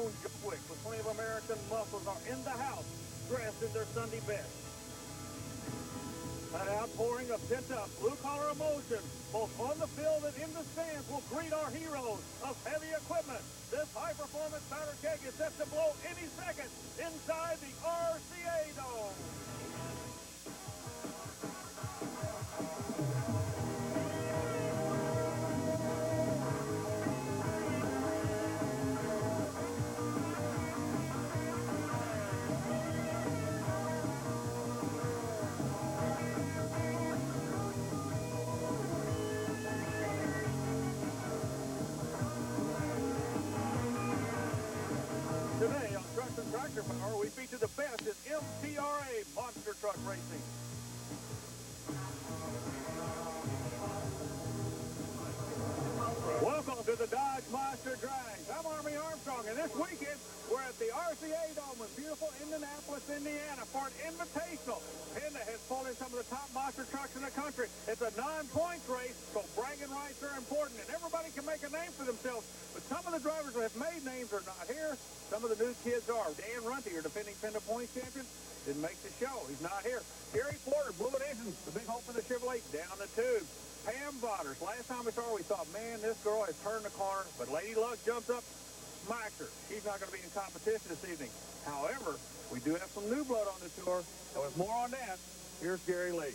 own Joe Quick with plenty of American muscles are in the house, dressed in their Sunday best. An outpouring of pent-up blue-collar emotion, both on the field and in the stands, will greet our heroes of heavy equipment. This high-performance powder keg is set to blow any second inside the RCA Dome. Today on Trucks and Tractor Power, we feature the best in MTRA monster truck racing. Welcome to the Dodge Monster Drag. I'm Armstrong, and this weekend we're at the RCA Dome in beautiful Indianapolis, Indiana for an invitational. Penda has pulled in some of the top monster trucks in the country. It's a non-points race, so bragging rights are important, and everybody can make a name for themselves. But some of the drivers that have made names are not here. Some of the new kids are. Dan Runte, your defending Penda points champion, didn't make the show. He's not here. Gary Porter, Blue Edition, the big hope for the Chevrolet, down the tube. Pam Botters, last time we saw her, we thought, man, this girl has turned the corner, but Lady Luck jumps up, smacks her. She's not going to be in competition this evening. However, we do have some new blood on the tour, and with more on that, here's Gary Lee.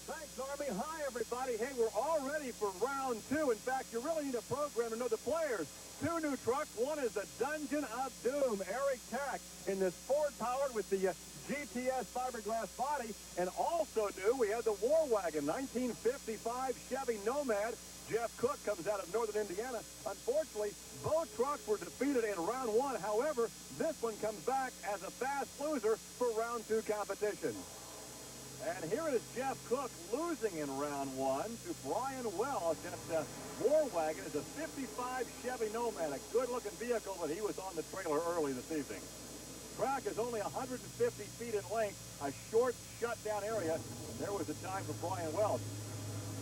Thanks, Army. Hi, everybody. Hey, we're all ready for round two. In fact, you really need a program to know the players. Two new trucks. One is the Dungeon of Doom, Eric Tack, in this Ford-powered with the GTS fiberglass body. And also new, we have the War Wagon, 1955 Chevy Nomad. Jeff Cook comes out of northern Indiana. Unfortunately, both trucks were defeated in round one. However, this one comes back as a fast loser for round two competition. And here is Jeff Cook losing in round one to Brian Wells. That War Wagon is a 55 Chevy Nomad, a good-looking vehicle, but he was on the trailer early this evening. Track is only 150 feet in length, a short, shut-down area. There was a time for Brian Wells.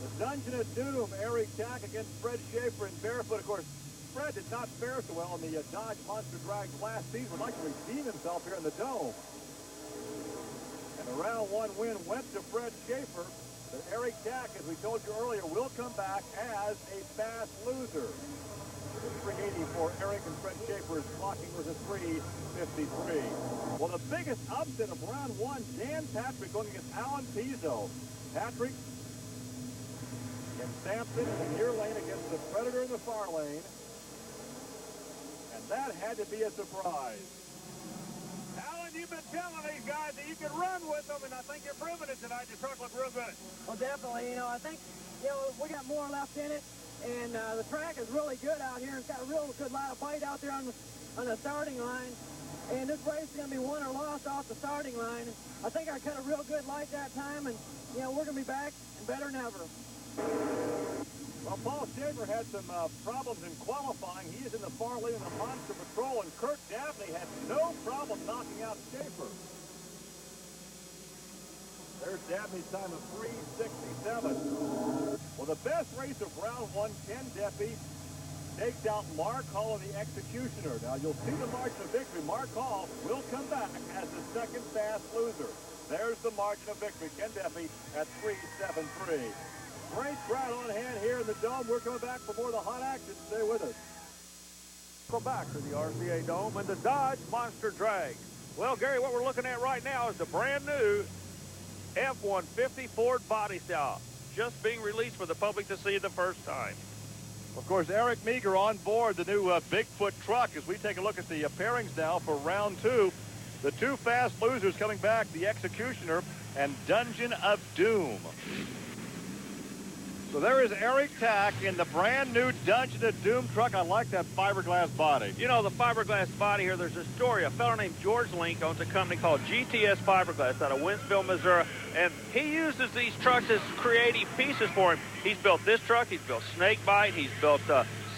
The Dungeon of Doom, Eric Tack against Fred Schaefer in barefoot. Of course, Fred did not fare so well in the Dodge Monster Drag last season. Would like to redeem himself here in the Dome. And the round one win went to Fred Schaefer. But Eric Tack, as we told you earlier, will come back as a fast loser. 380 for Eric, and Fred Schaefer's clocking was a 353. Well, the biggest upset of round one, Dan Patrick going against Alan Pizzo. Patrick and Sampson in the near lane against the Predator in the far lane. And that had to be a surprise. Alan, you've been telling these guys that you can run with them, and I think you're proving it tonight. Your truck looked real good. Well, definitely. You know, I think, we got more left in it, and the track is really good out here. It's got a real good line of fight out there on the starting line. And this race is going to be won or lost off the starting line. I think I cut a real good light that time, and, we're going to be back and better than ever. Well, Paul Schaefer had some problems in qualifying. He is in the far lane of the Monster Patrol, and Kurt Dabney had no problem knocking out Schaefer. There's Dabney's time of 3:67. Well, the best race of round one, Ken Deppy takes out Mark Hall and the Executioner. Now, you'll see the margin of victory. Mark Hall will come back as the second fast loser. There's the margin of victory. Ken Deppy at 3:73. Great crowd on hand here in the Dome. We're coming back for more of the hot action. Stay with us. Welcome back to the RCA Dome and the Dodge Monster Drag. Well, Gary, what we're looking at right now is the brand new F-150 Ford body style, just being released for the public to see the first time. Of course, Eric Meager on board the new Bigfoot truck as we take a look at the pairings now for round two. The two fast losers coming back, the Executioner and Dungeon of Doom. So there is Eric Tack in the brand new Dungeon of Doom truck. I like that fiberglass body. You know, the fiberglass body here, there's a story. A fellow named George Link owns a company called GTS Fiberglass out of Wentzville, Missouri, and he uses these trucks as creative pieces for him. He's built this truck, he's built Snakebite, he's built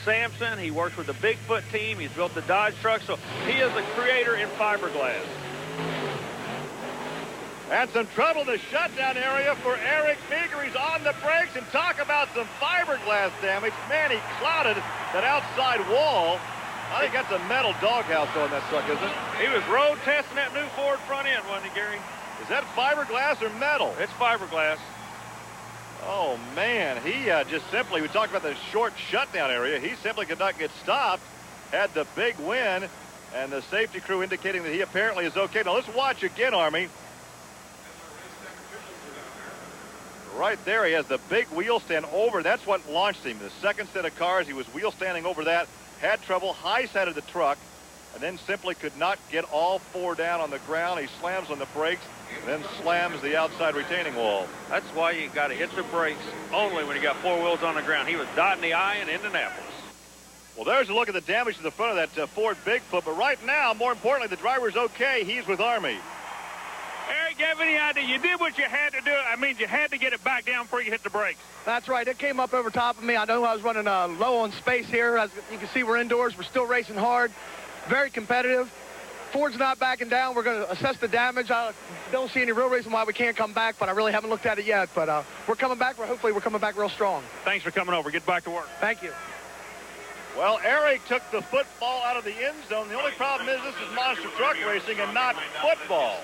Samson, he works with the Bigfoot team, he's built the Dodge truck, so he is a creator in fiberglass. And some trouble in the shutdown area for Eric Meager. He's on the brakes, and talk about some fiberglass damage. Man, he clouded that outside wall I think that's a metal doghouse on that truck, isn't it? He was road testing that new Ford front end, wasn't he, Gary? Is that fiberglass or metal? It's fiberglass. Oh, man, he just simply, we talked about the short shutdown area. He simply could not get stopped, had the big win, and the safety crew indicating that he apparently is okay. Now, let's watch again, Army. Right there, he has the big wheel stand over. That's what launched him. The second set of cars, he was wheel standing over that, had trouble, high-sided the truck, and then simply could not get all four down on the ground. He slams on the brakes, and then slams the outside retaining wall. That's why you got to hit the brakes only when you got four wheels on the ground. He was dotting the I in Indianapolis. Well, there's a look at the damage to the front of that Ford Bigfoot, but right now, more importantly, the driver's okay. He's with Army. Eric, you have any idea? You did what you had to do. I mean, you had to get it back down before you hit the brakes. That's right. It came up over top of me. I know I was running low on space here. As you can see, we're indoors. We're still racing hard. Very competitive. Ford's not backing down. We're going to assess the damage. I don't see any real reason why we can't come back, but I really haven't looked at it yet. But we're coming back. Hopefully, we're coming back real strong. Thanks for coming over. Get back to work. Thank you. Well, Eric took the football out of the end zone. The only problem is this is monster truck racing and not football.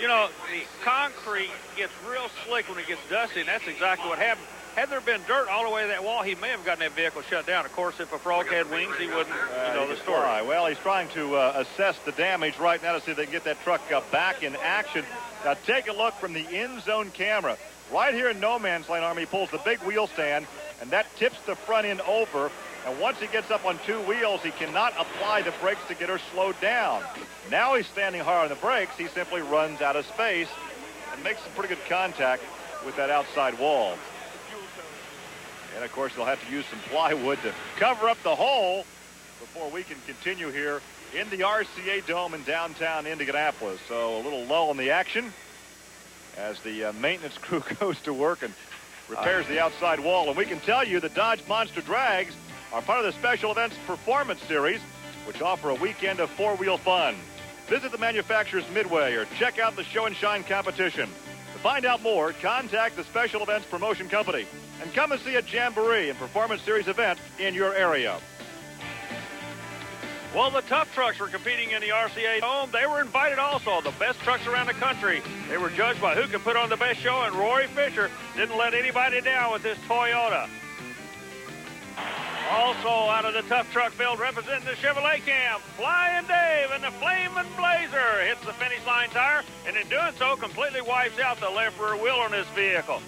You know, the concrete gets real slick when it gets dusty, and that's exactly what happened. Had there been dirt all the way to that wall, he may have gotten that vehicle shut down. Of course, if a frog had wings, he wouldn't, you know the story. Well, he's trying to assess the damage right now to see if they can get that truck back in action. Now, take a look from the end zone camera. Right here in no man's land, Army, he pulls the big wheel stand, and that tips the front end over. And once he gets up on two wheels, he cannot apply the brakes to get her slowed down. Now he's standing hard on the brakes. He simply runs out of space and makes some pretty good contact with that outside wall. And, of course, they'll have to use some plywood to cover up the hole before we can continue here in the RCA Dome in downtown Indianapolis. So a little lull in the action as the maintenance crew goes to work and repairs the outside wall. And we can tell you the Dodge Monster Drags are part of the Special Events Performance Series, which offer a weekend of four-wheel fun. Visit the manufacturer's Midway or check out the Show and Shine competition. To find out more, contact the Special Events Promotion Company and come and see a Jamboree and Performance Series event in your area. Well, the tough trucks were competing in the RCA Dome. They were invited also, the best trucks around the country. They were judged by who could put on the best show, and Rory Fisher didn't let anybody down with this Toyota. Also out of the tough truck field, representing the Chevrolet camp, Flying Dave and the Flamin' Blazer hits the finish line tire, and in doing so, completely wipes out the left rear wheel on this vehicle.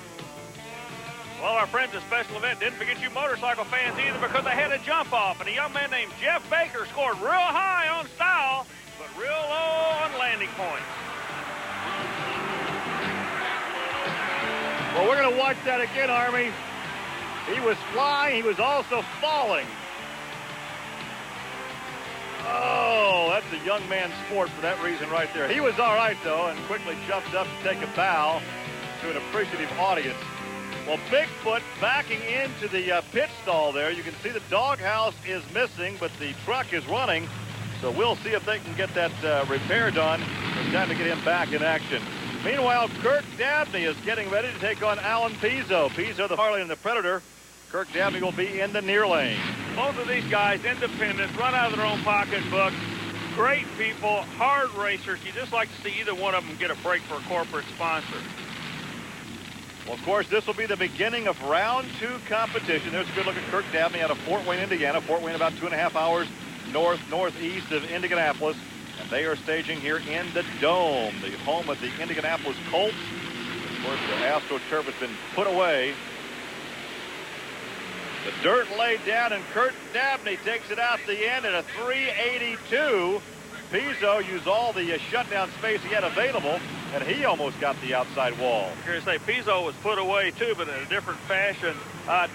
Well, our friends at Special Event didn't forget you motorcycle fans either, because they had a jump off, and a young man named Jeff Baker scored real high on style, but real low on landing points. Well, we're going to watch that again, Army. He was flying. He was also falling. Oh, that's a young man's sport for that reason right there. He was all right, though, and quickly jumped up to take a bow to an appreciative audience. Well, Bigfoot backing into the pit stall there. You can see the doghouse is missing, but the truck is running. So we'll see if they can get that repair done. It's time to get him back in action. Meanwhile, Kirk Dabney is getting ready to take on Alan Pizzo. Pizzo, the Harley and the Predator. Kirk Dabney will be in the near lane. Both of these guys, independent, run out of their own pocketbook. Great people, hard racers. You just like to see either one of them get a break for a corporate sponsor. Well, of course, this will be the beginning of round 2 competition. There's a good look at Kirk Dabney out of Fort Wayne, Indiana. Fort Wayne about 2.5 hours northeast of Indianapolis. And they are staging here in the Dome, the home of the Indianapolis Colts. Of course, the AstroTurf has been put away. The dirt laid down, and Kirk Dabney takes it out the end at a 382. Pizzo used all the shutdown space he had available, and he almost got the outside wall. You're going to say Pizzo was put away, too, but in a different fashion.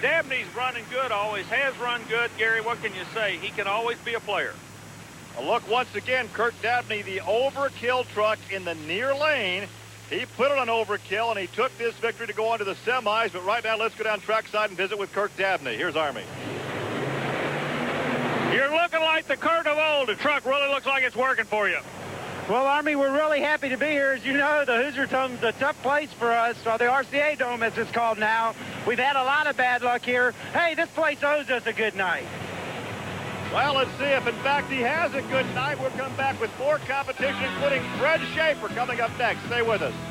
Dabney's running good, always has run good. Gary, what can you say? He can always be a player. A look once again, Kirk Dabney, the overkill truck in the near lane. He put it on overkill, and he took this victory to go on to the semis. But right now, let's go down trackside and visit with Kirk Dabney. Here's Army. You're looking like the Kurt of old. The truck really looks like it's working for you. Well, Army, we're really happy to be here. As you know, the Hoosier Dome's a tough place for us, or the RCA Dome as it's called now. We've had a lot of bad luck here. Hey, this place owes us a good night. Well, let's see if, in fact, he has a good night. We'll come back with more competition, including Fred Schaefer, coming up next. Stay with us.